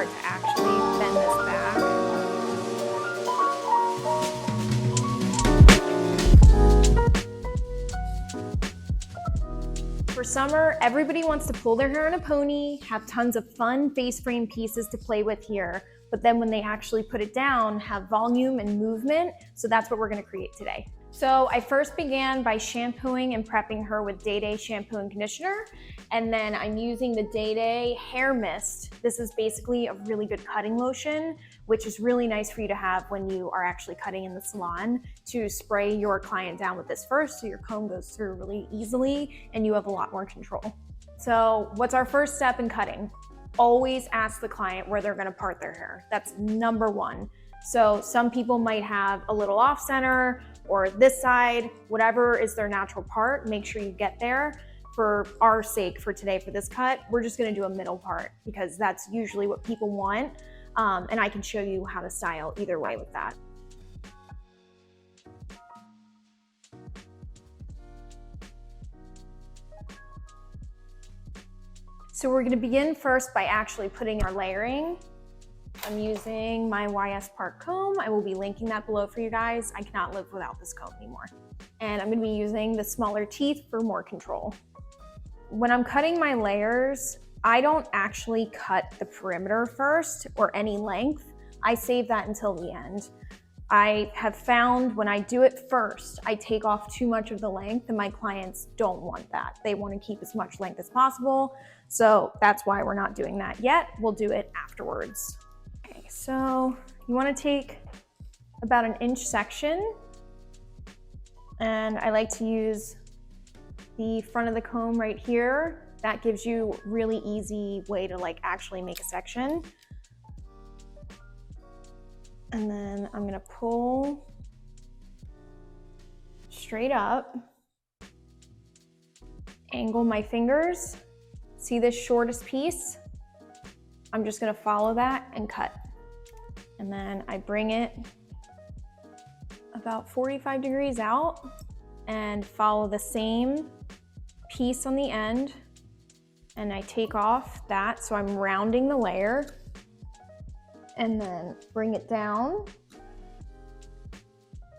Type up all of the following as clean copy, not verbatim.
start to actually bend this back. For summer, everybody wants to pull their hair in a pony, have tons of fun face frame pieces to play with here, but then when they actually put it down, have volume and movement. So that's what we're gonna create today. So I first began by shampooing and prepping her with Day Day shampoo and conditioner. And then I'm using the Day Day hair mist. This is basically a really good cutting lotion, which is really nice for you to have when you are actually cutting in the salon, to spray your client down with this first so your comb goes through really easily and you have a lot more control. So what's our first step in cutting? Always ask the client where they're gonna part their hair. That's number one. So some people might have a little off center or this side, whatever is their natural part, make sure you get there. For our sake for today, for this cut, we're just gonna do a middle part because that's usually what people want. And I can show you how to style either way with that. So we're gonna begin first by actually putting our layering. I'm using my YS Park comb. I will be linking that below for you guys. I cannot live without this comb anymore. And I'm gonna be using the smaller teeth for more control. When I'm cutting my layers, I don't actually cut the perimeter first or any length. I save that until the end. I have found when I do it first, I take off too much of the length and my clients don't want that. They want to keep as much length as possible. So that's why we're not doing that yet. We'll do it afterwards. Okay, so you want to take about an inch section, and I like to use the front of the comb right here. That gives you really easy way to like actually make a section. And then I'm gonna pull straight up, angle my fingers. See this shortest piece? I'm just gonna follow that and cut. And then I bring it about 45 degrees out and follow the same piece on the end. And I take off that, so I'm rounding the layer. And then bring it down.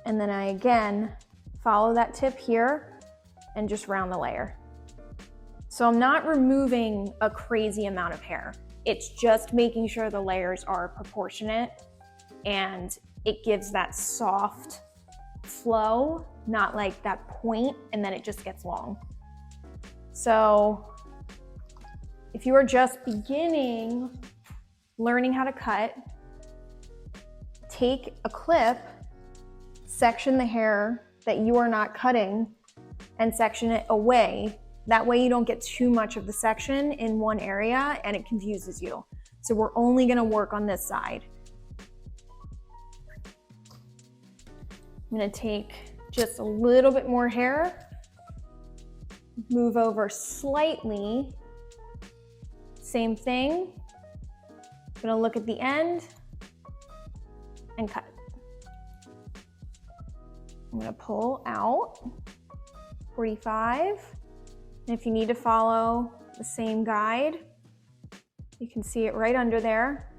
And then I again follow that tip here and just round the layer. So I'm not removing a crazy amount of hair. It's just making sure the layers are proportionate and it gives that soft flow, not like that point and then it just gets long. So if you are just beginning learning how to cut, take a clip, section the hair that you are not cutting and section it away. That way you don't get too much of the section in one area and it confuses you. So we're only gonna work on this side. I'm gonna take just a little bit more hair, move over slightly, same thing. I'm gonna look at the end and cut. I'm gonna pull out 45. And if you need to follow the same guide, you can see it right under there.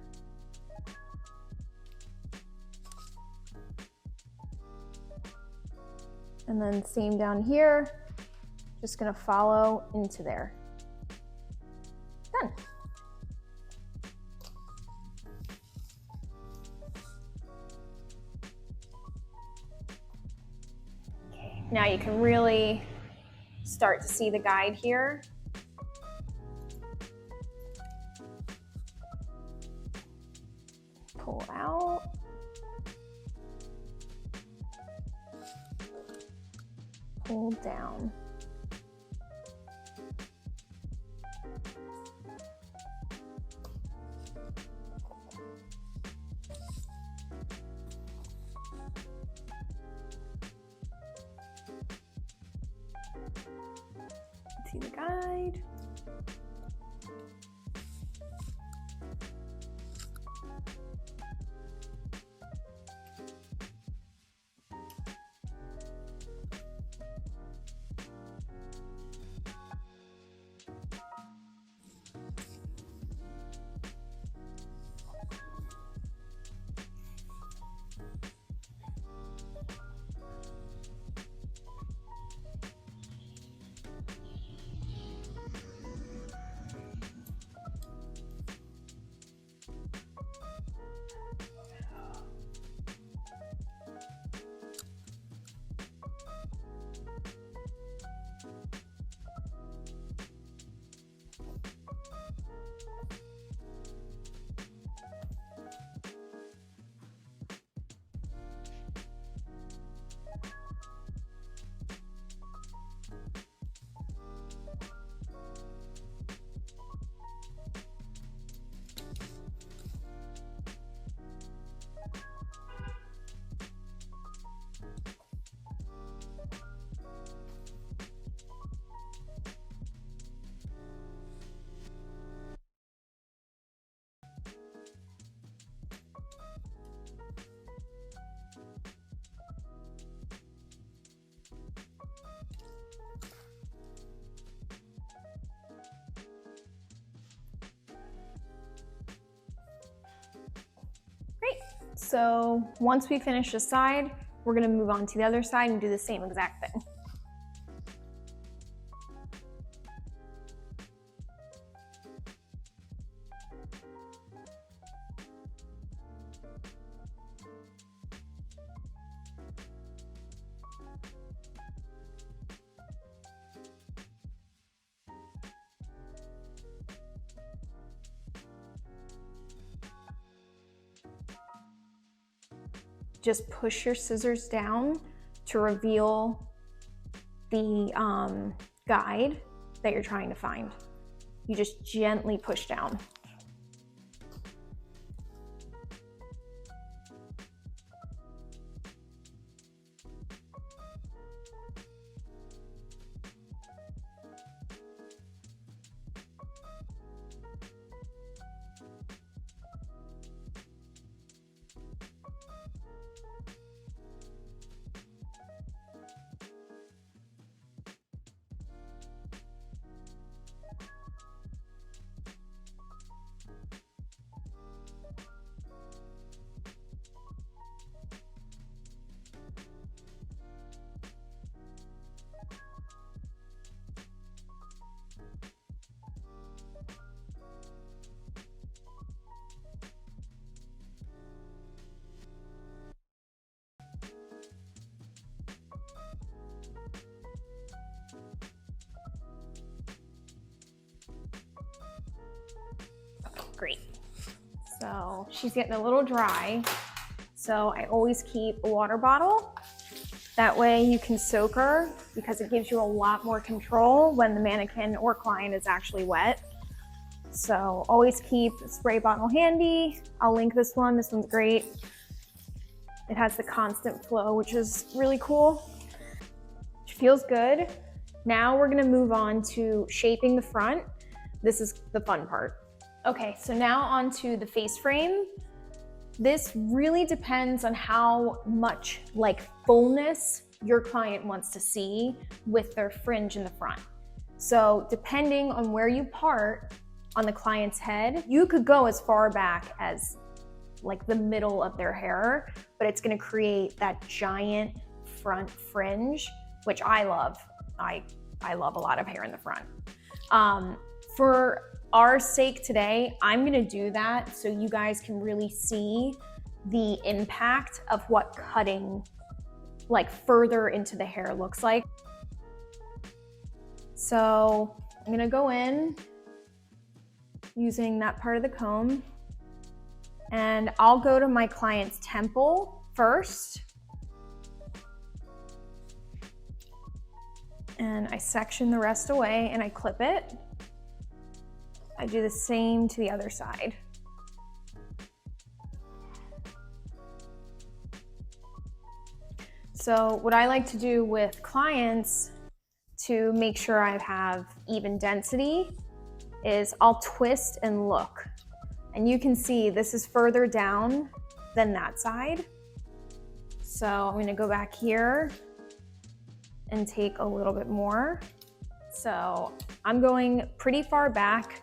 And then same down here, just gonna follow into there. Done. Now you can really start to see the guide here. Pull out. Pull down. See the guide. So once we finish this side, we're gonna move on to the other side and do the same exact thing. Just push your scissors down to reveal the guide that you're trying to find. You just gently push down. Great. So she's getting a little dry. So I always keep a water bottle. That way you can soak her because it gives you a lot more control when the mannequin or client is actually wet. So always keep a spray bottle handy. I'll link this one. This one's great. It has the constant flow, which is really cool. It feels good. Now we're gonna move on to shaping the front. This is the fun part. Okay, so now on to the face frame. This really depends on how much like fullness your client wants to see with their fringe in the front. So depending on where you part on the client's head, you could go as far back as like the middle of their hair, but it's gonna create that giant front fringe, which I love. I love a lot of hair in the front. For our sake today, I'm gonna do that so you guys can really see the impact of what cutting like further into the hair looks like. So I'm gonna go in using that part of the comb, and I'll go to my client's temple first. And I section the rest away and I clip it. I do the same to the other side. So what I like to do with clients to make sure I have even density is I'll twist and look. And you can see this is further down than that side. So I'm gonna go back here and take a little bit more. So I'm going pretty far back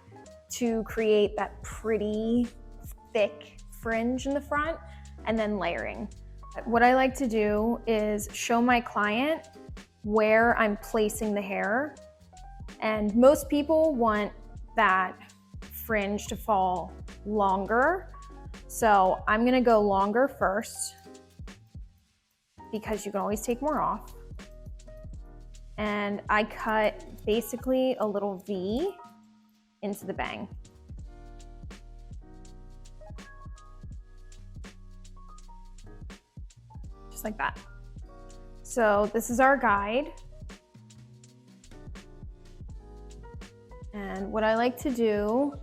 to create that pretty thick fringe in the front and then layering. What I like to do is show my client where I'm placing the hair, and most people want that fringe to fall longer. So I'm gonna go longer first because you can always take more off. And I cut basically a little V into the bang. Just like that. So this is our guide. And what I like to do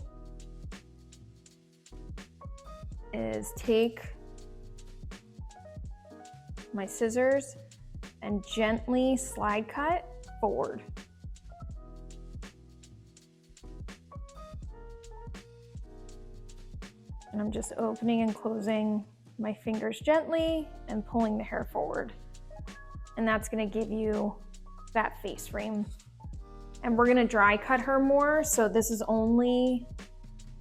is take my scissors and gently slide cut forward. And I'm just opening and closing my fingers gently and pulling the hair forward. And that's gonna give you that face frame. And we're gonna dry cut her more, so this is only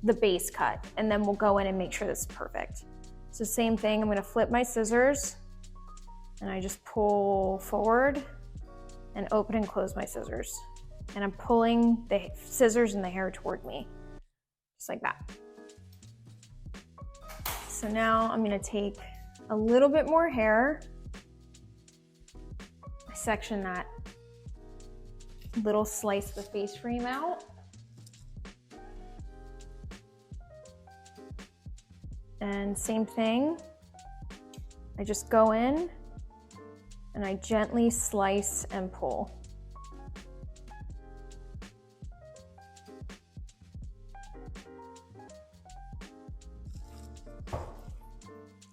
the base cut, and then we'll go in and make sure this is perfect. So same thing, I'm gonna flip my scissors and I just pull forward and open and close my scissors. And I'm pulling the scissors and the hair toward me, just like that. So now I'm gonna take a little bit more hair, section that little slice of the face frame out. And same thing, I just go in and I gently slice and pull.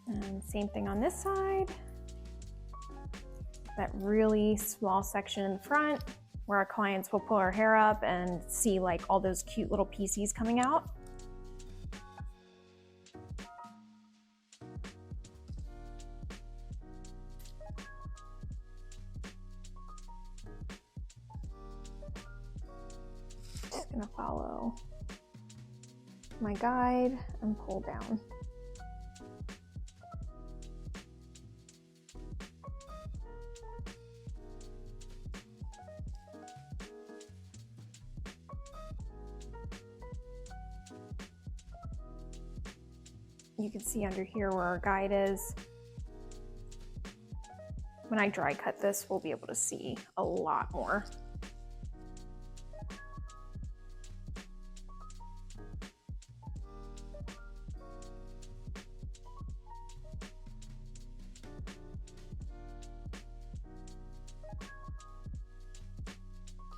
And same thing on this side. That really small section in the front where our clients will pull our hair up and see like all those cute little pieces coming out. Just gonna follow my guide and pull down. You can see under here where our guide is. When I dry cut this, we'll be able to see a lot more.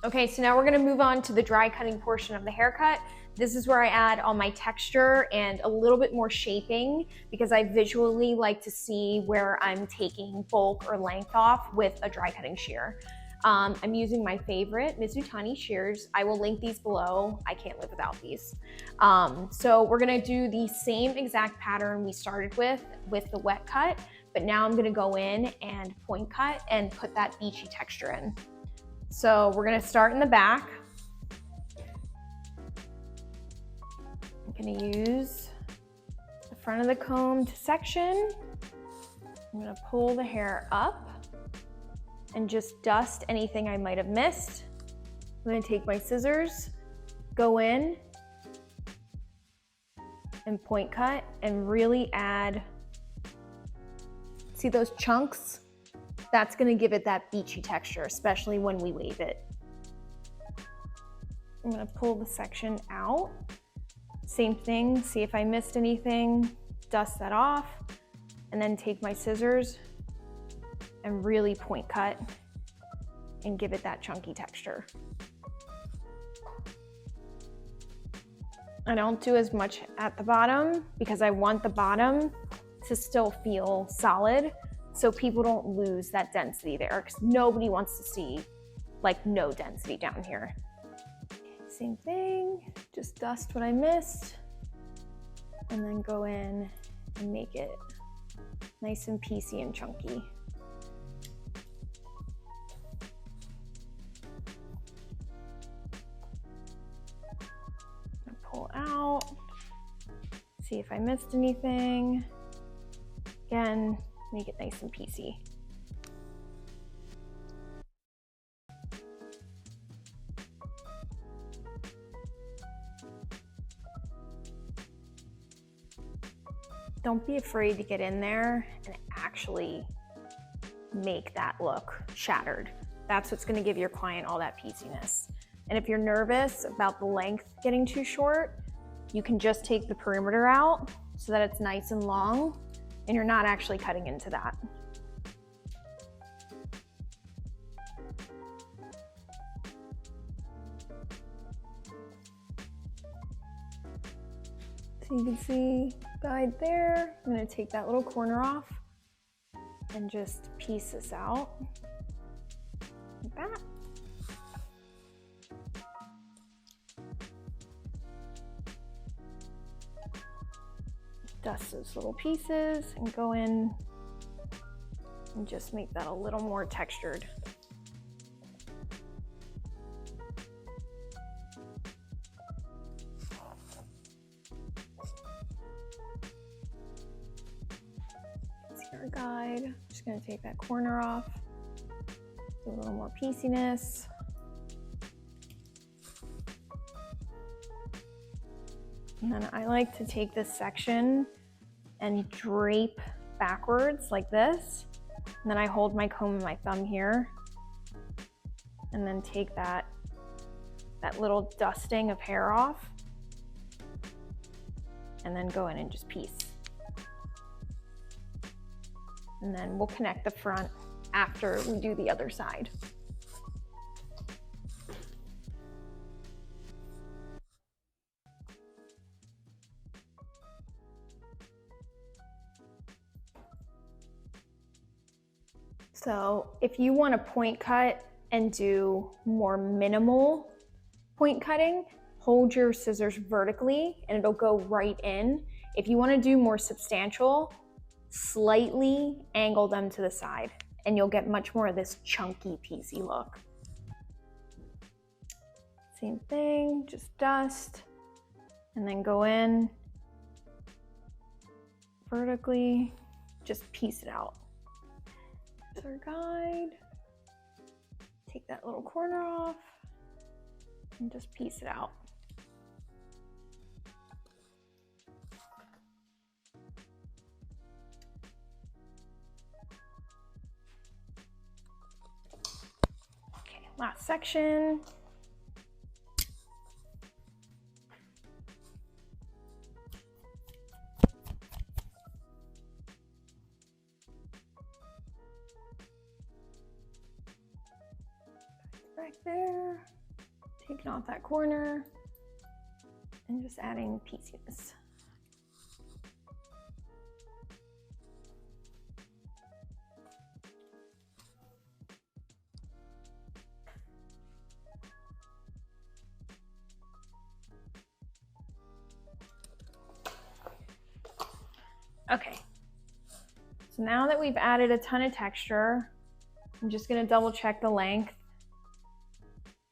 Okay, so now we're gonna move on to the dry cutting portion of the haircut. This is where I add all my texture and a little bit more shaping because I visually like to see where I'm taking bulk or length off with a dry cutting shear. I'm using my favorite Mizutani shears. I will link these below. I can't live without these. So we're gonna do the same exact pattern we started with the wet cut, but now I'm gonna go in and point cut and put that beachy texture in. So we're gonna start in the back. I'm gonna use the front of the comb to section. I'm gonna pull the hair up and just dust anything I might have missed. I'm gonna take my scissors, go in and point cut and really add, see those chunks? That's gonna give it that beachy texture, especially when we wave it. I'm gonna pull the section out. Same thing, see if I missed anything, dust that off, and then take my scissors and really point cut and give it that chunky texture. I don't do as much at the bottom because I want the bottom to still feel solid so people don't lose that density there because nobody wants to see like no density down here. Same thing, just dust what I missed and then go in and make it nice and piecey and chunky. Pull out, see if I missed anything. Again, make it nice and piecey. Don't be afraid to get in there and actually make that look shattered. That's what's gonna give your client all that pieciness. And if you're nervous about the length getting too short, you can just take the perimeter out so that it's nice and long and you're not actually cutting into that. So you can see guide there. I'm gonna take that little corner off and just piece this out like that. Dust those little pieces and go in and just make that a little more textured. our guide. Just gonna take that corner off, do a little more pieciness. And then I like to take this section and drape backwards like this. And then I hold my comb and my thumb here, and then take that little dusting of hair off, and then go in and just piece. And then we'll connect the front after we do the other side. So if you want to point cut and do more minimal point cutting, hold your scissors vertically and it'll go right in. If you want to do more substantial, slightly angle them to the side and you'll get much more of this chunky, piecey look. Same thing, just dust and then go in vertically, just piece it out. Here's our guide. Take that little corner off and just piece it out. Okay, last section. Back there, taking off that corner and just adding pieces. Okay, so now that we've added a ton of texture, I'm just gonna double check the length.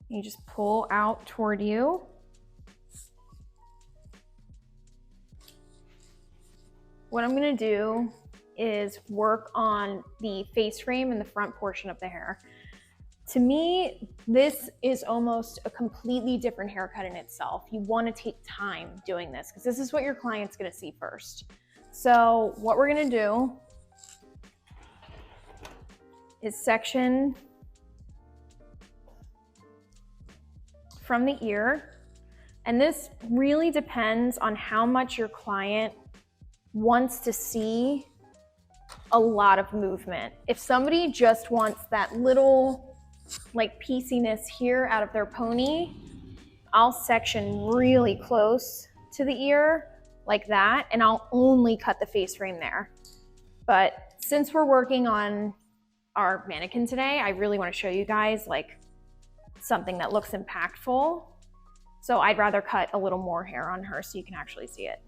You just pull out toward you. What I'm gonna do is work on the face frame and the front portion of the hair. To me, this is almost a completely different haircut in itself. You wanna take time doing this because this is what your client's gonna see first. So what we're gonna do is section from the ear. And this really depends on how much your client wants to see a lot of movement. If somebody just wants that little like pieciness here out of their pony, I'll section really close to the ear like that, and I'll only cut the face frame there. But since we're working on our mannequin today, I really want to show you guys like something that looks impactful. So I'd rather cut a little more hair on her so you can actually see it.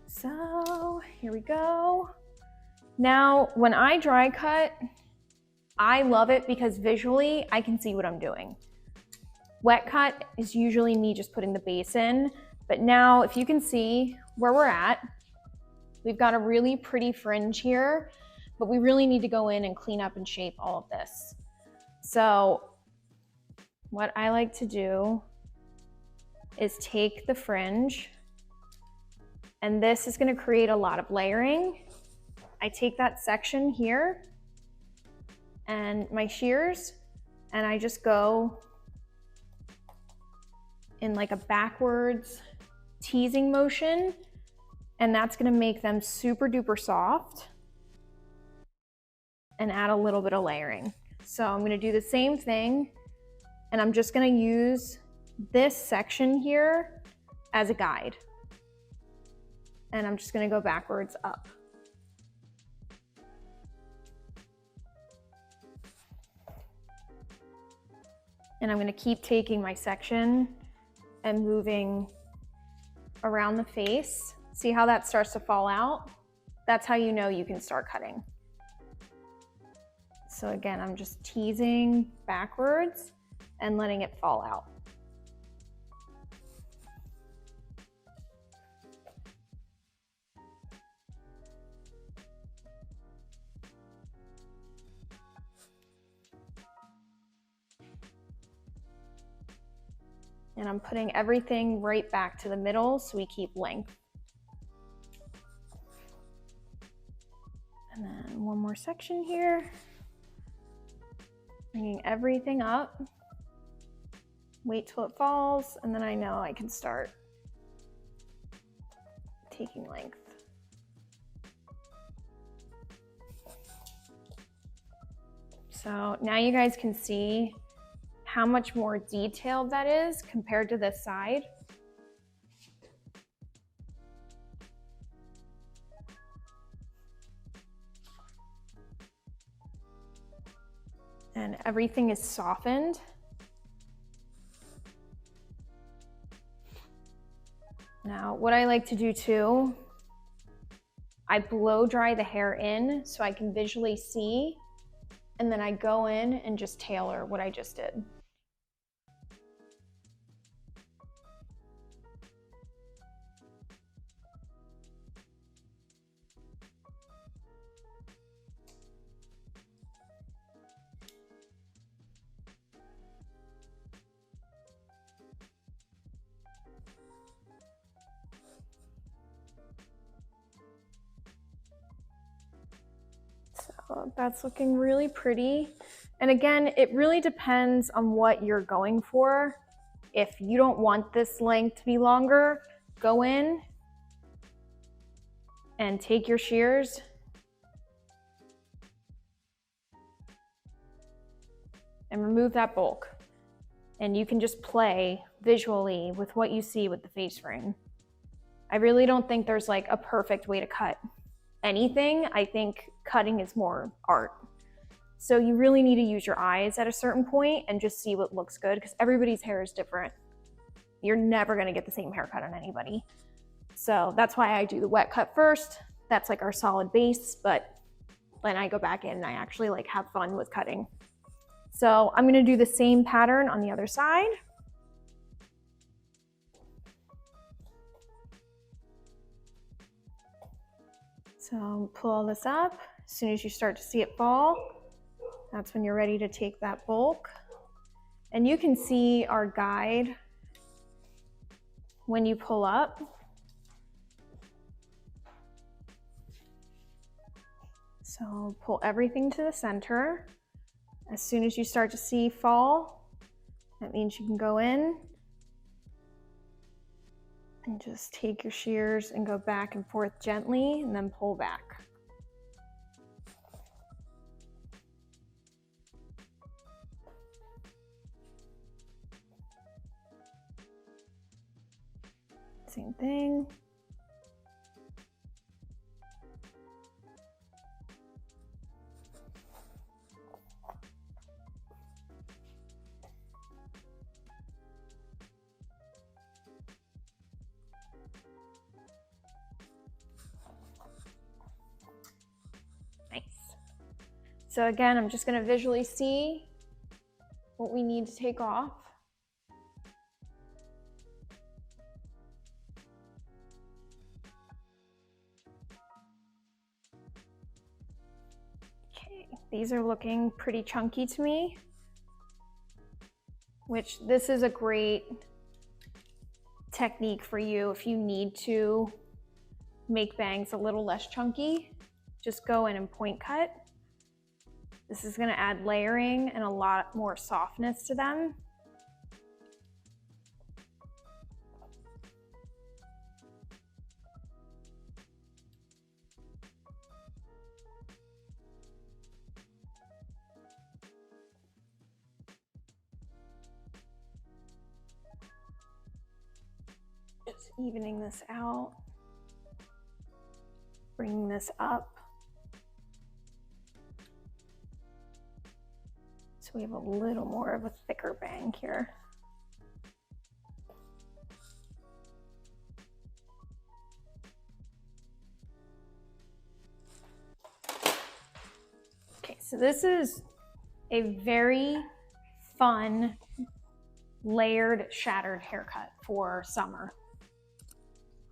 So here we go. Now, when I dry cut, I love it because visually I can see what I'm doing. Wet cut is usually me just putting the base in, but now if you can see where we're at, we've got a really pretty fringe here, but we really need to go in and clean up and shape all of this. So what I like to do is take the fringe, and this is going to create a lot of layering. I take that section here and my shears, and I just go in like a backwards teasing motion, and that's going to make them super duper soft and add a little bit of layering. So I'm going to do the same thing, and I'm just going to use this section here as a guide. And I'm just going to go backwards up. And I'm going to keep taking my section and moving around the face. See how that starts to fall out? That's how you know you can start cutting. So again, I'm just teasing backwards and letting it fall out. And I'm putting everything right back to the middle so we keep length. And then one more section here. Bringing everything up. Wait till it falls, and then I know I can start taking length. So now you guys can see how much more detailed that is compared to this side. And everything is softened. Now, what I like to do too, I blow dry the hair in so I can visually see, and then I go in and just tailor what I just did. So that's looking really pretty. And again, it really depends on what you're going for. If you don't want this length to be longer, go in and take your shears and remove that bulk. And you can just play visually with what you see with the face frame. I really don't think there's like a perfect way to cut anything. I think cutting is more art. So you really need to use your eyes at a certain point and just see what looks good, because everybody's hair is different. You're never gonna get the same haircut on anybody. So that's why I do the wet cut first. That's like our solid base, but then I go back in and I actually like have fun with cutting. So I'm gonna do the same pattern on the other side. So pull all this up. As soon as you start to see it fall, that's when you're ready to take that bulk. And you can see our guide when you pull up. So pull everything to the center. As soon as you start to see fall, that means you can go in and just take your shears and go back and forth gently and then pull back. Same thing. Nice. So again, I'm just going to visually see what we need to take off. These are looking pretty chunky to me, which this is a great technique for you if you need to make bangs a little less chunky. Just go in and point cut. This is going to add layering and a lot more softness to them. Just evening this out, bringing this up. So we have a little more of a thicker bang here. Okay, so this is a very fun, layered, shattered haircut for summer.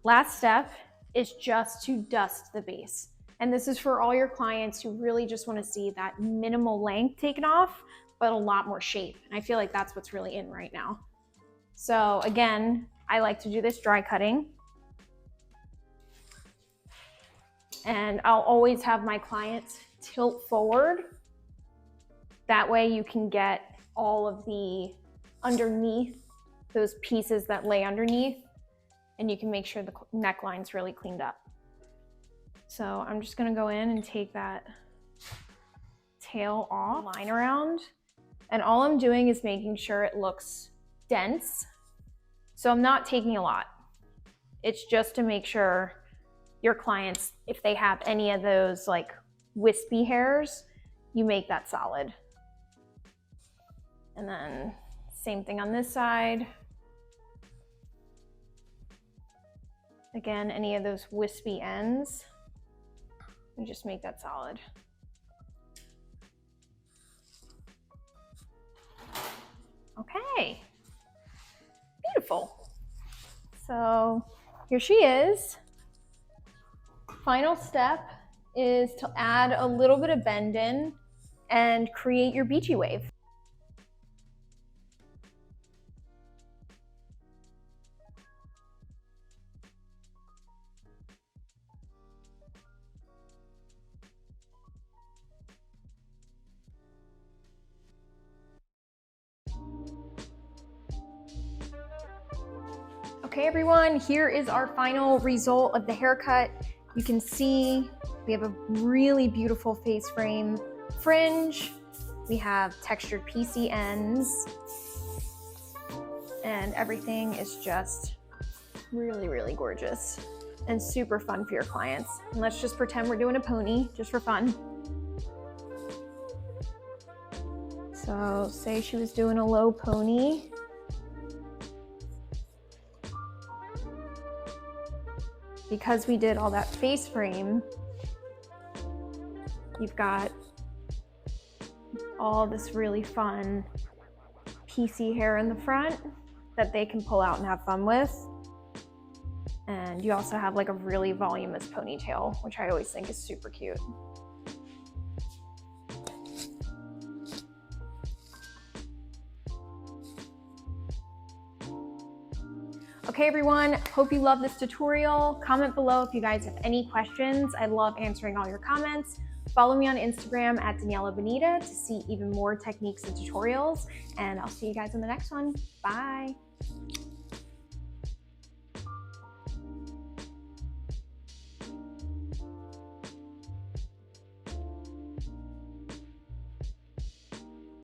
Last step is just to dust the base. And this is for all your clients who really just want to see that minimal length taken off, but a lot more shape. And I feel like that's what's really in right now. So again, I like to do this dry cutting. And I'll always have my clients tilt forward. That way you can get all of the underneath, those pieces that lay underneath, and you can make sure the neckline's really cleaned up. So I'm just gonna go in and take that tail off, line around, and all I'm doing is making sure it looks dense. So I'm not taking a lot. It's just to make sure your clients, if they have any of those like wispy hairs, you make that solid. And then same thing on this side. Again, any of those wispy ends, you just make that solid. Okay, beautiful. So here she is. Final step is to add a little bit of bend in and create your beachy wave. Okay everyone, here is our final result of the haircut. You can see we have a really beautiful face frame fringe. We have textured PC ends, and everything is just really, really gorgeous and super fun for your clients. And let's just pretend we're doing a pony just for fun. So say she was doing a low pony. Because we did all that face frame, you've got all this really fun PC hair in the front that they can pull out and have fun with. And you also have like a really voluminous ponytail, which I always think is super cute. Okay everyone, hope you love this tutorial. Comment below if you guys have any questions. I love answering all your comments. Follow me on Instagram at Daniella Benita to see even more techniques and tutorials. And I'll see you guys in the next one. Bye.